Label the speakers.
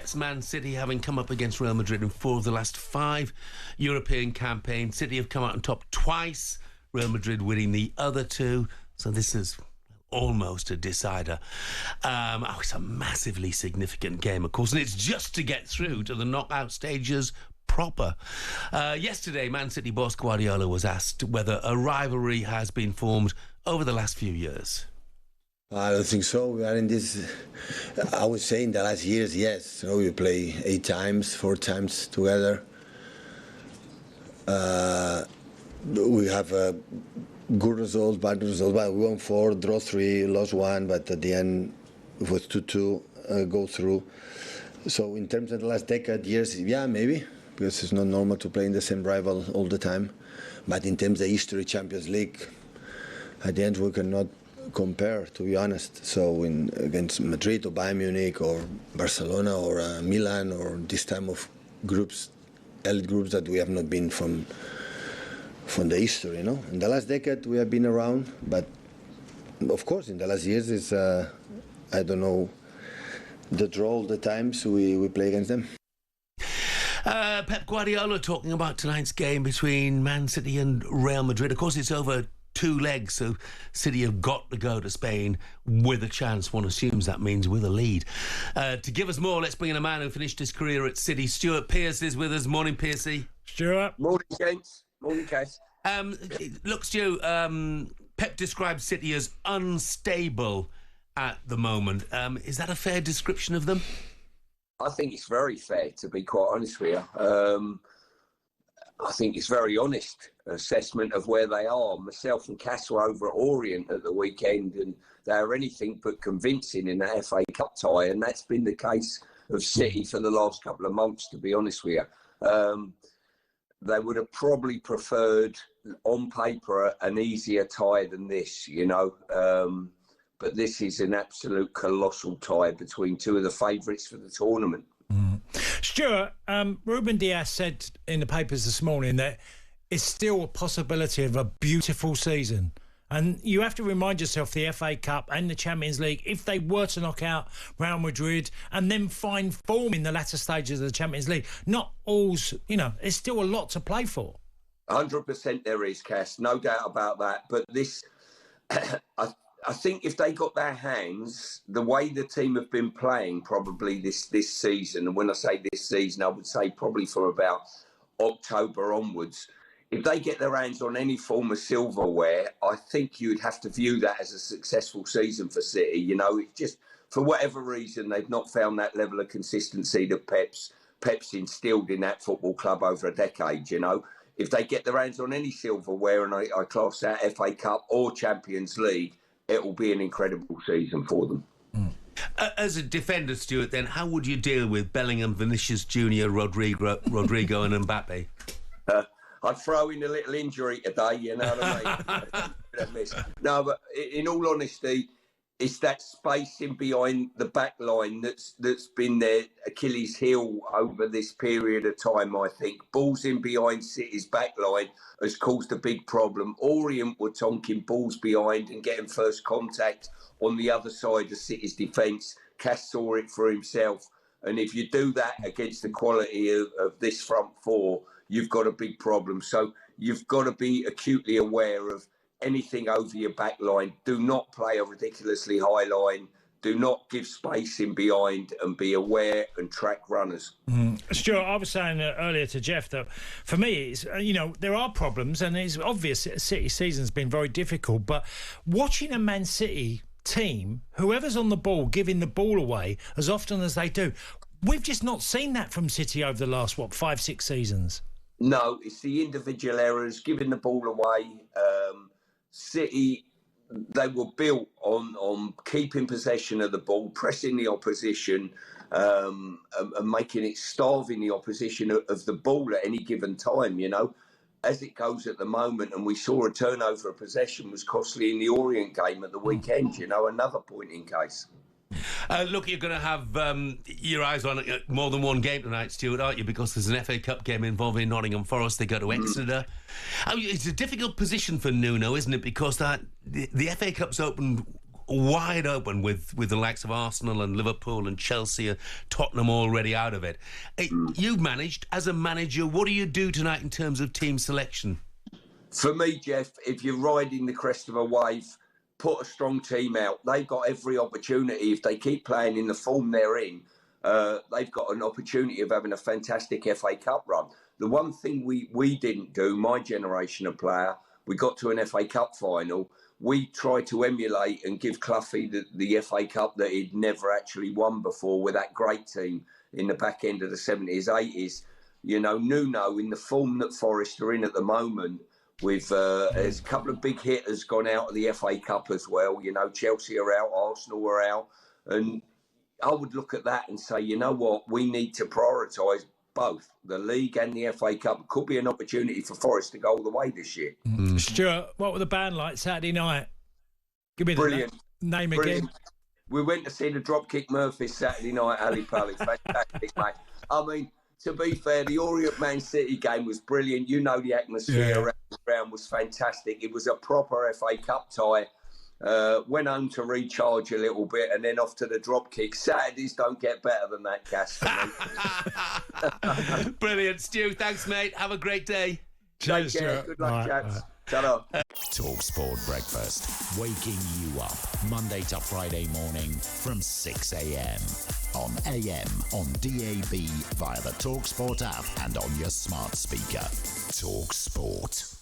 Speaker 1: gets Man City, having come up against Real Madrid in 4 of the last 5 European campaigns. City have come out on top twice, Real Madrid winning the other 2. So this is almost a decider. It's a massively significant game, of course, and it's just to get through to the knockout stages proper. Yesterday, Man City boss Guardiola was asked whether a rivalry has been formed over the last few years.
Speaker 2: I don't think so. We are in this, I would say in the last years, yes. So we play 8 times, 4 times together. We have good results, bad results. But we won 4, draw 3, lost 1, but at the end it was 2-2 go through. So in terms of the last decade, years, yeah, maybe, because it's not normal to play in the same rival all the time. But in terms of history, Champions League, at the end we cannot compare, to be honest. So against Madrid or Bayern Munich or Barcelona or Milan or this time of groups, elite groups that we have not been from the history, you know. In the last decade we have been around, but of course in the last years it's I don't know, the draw all the times we play against them.
Speaker 1: Pep Guardiola talking about tonight's game between Man City and Real Madrid. Of course, it's over 2 legs, so City have got to go to Spain with a chance. One assumes that means with a lead. To give us more, let's bring in a man who finished his career at City. Stuart Pearce is with us. Morning, Pearcey.
Speaker 3: Stuart.
Speaker 4: Morning, gents. Morning, Cass.
Speaker 1: Look, Stu, Pep describes City as unstable at the moment. Is that a fair description of them?
Speaker 4: I think it's very fair, to be quite honest with you. I think it's very honest assessment of where they are. Myself and Cass were over at Orient at the weekend, and they're anything but convincing in the FA Cup tie, and that's been the case of City for the last couple of months, to be honest with you. They would have probably preferred, on paper, an easier tie than this, you know. But this is an absolute colossal tie between 2 of the favourites for the tournament.
Speaker 3: Stuart, Ruben Dias said in the papers this morning that it's still a possibility of a beautiful season. And you have to remind yourself the FA Cup and the Champions League, if they were to knock out Real Madrid and then find form in the latter stages of the Champions League, not all's, you know, there's still a lot to play for.
Speaker 4: 100% there is, Cass, no doubt about that. But this, I think if they got their hands, the way the team have been playing probably this season, and when I say this season, I would say probably from about October onwards, if they get their hands on any form of silverware, I think you'd have to view that as a successful season for City. You know, it's just, for whatever reason, they've not found that level of consistency that Pep's instilled in that football club over a decade, you know. If they get their hands on any silverware, and I class that FA Cup or Champions League, it will be an incredible season for them.
Speaker 1: As a defender, Stuart, then, how would you deal with Bellingham, Vinicius Junior, Rodrigo and Mbappe?
Speaker 4: I'd throw in a little injury today, you know what I mean? No, but in all honesty, it's that space in behind the back line that's been their Achilles heel over this period of time, I think. Balls in behind City's back line has caused a big problem. Orient were tonking balls behind and getting first contact on the other side of City's defence. Cass saw it for himself. And if you do that against the quality of this front four, you've got a big problem. So you've got to be acutely aware of anything over your back line. Do not play a ridiculously high line. Do not give space in behind, and be aware and track runners.
Speaker 3: Stuart, I was saying earlier to Jeff that for me, it's, you know, there are problems, and it's obvious that City season's been very difficult, but watching a Man City team, whoever's on the ball, giving the ball away as often as they do, we've just not seen that from City over the last, 5-6 seasons.
Speaker 4: No, it's the individual errors, giving the ball away. City, they were built on keeping possession of the ball, pressing the opposition, and making it, starving the opposition of the ball at any given time, you know. As it goes at the moment, and we saw a turnover of possession was costly in the Orient game at the weekend, you know, another point in case.
Speaker 1: Look, you're going to have your eyes on more than one game tonight, Stuart, aren't you? Because there's an FA Cup game involving Nottingham Forest. They go to Exeter. It's a difficult position for Nuno, isn't it? Because the FA Cup's opened wide open with the likes of Arsenal and Liverpool and Chelsea and Tottenham already out of it. You've managed, as a manager, what do you do tonight in terms of team selection?
Speaker 4: For me, Jeff, if you're riding the crest of a wave, put a strong team out. They've got every opportunity. If they keep playing in the form they're in, they've got an opportunity of having a fantastic FA Cup run. The one thing we didn't do, my generation of player, we got to an FA Cup final. We tried to emulate and give Cloughie the FA Cup that he'd never actually won before with that great team in the back end of the 70s, 80s. You know, Nuno, in the form that Forest are in at the moment, with there's a couple of big hitters gone out of the FA Cup as well. You know, Chelsea are out, Arsenal are out. And I would look at that and say, you know what, we need to prioritise both the league and the FA Cup. Could be an opportunity for Forest to go all the way this year.
Speaker 3: Stuart, what were the band like Saturday night? Give me
Speaker 4: Brilliant.
Speaker 3: the name
Speaker 4: Brilliant.
Speaker 3: again.
Speaker 4: We went to see the Dropkick Murphys Saturday night, Ali Pally. Fantastic, mate. I mean, to be fair, the Orient Man City game was brilliant. You know, the atmosphere around the ground was fantastic. It was a proper FA Cup tie. Went home to recharge a little bit and then off to the drop kick. Saturdays don't get better than that, Cass.
Speaker 1: Brilliant. Stu, thanks, mate. Have a great day.
Speaker 4: Take care. Good luck, chaps. Ta-ra.
Speaker 5: talkSPORT Breakfast, waking you up Monday to Friday morning from 6 a.m. on AM, on DAB, via the talkSPORT app and on your smart speaker. talkSPORT.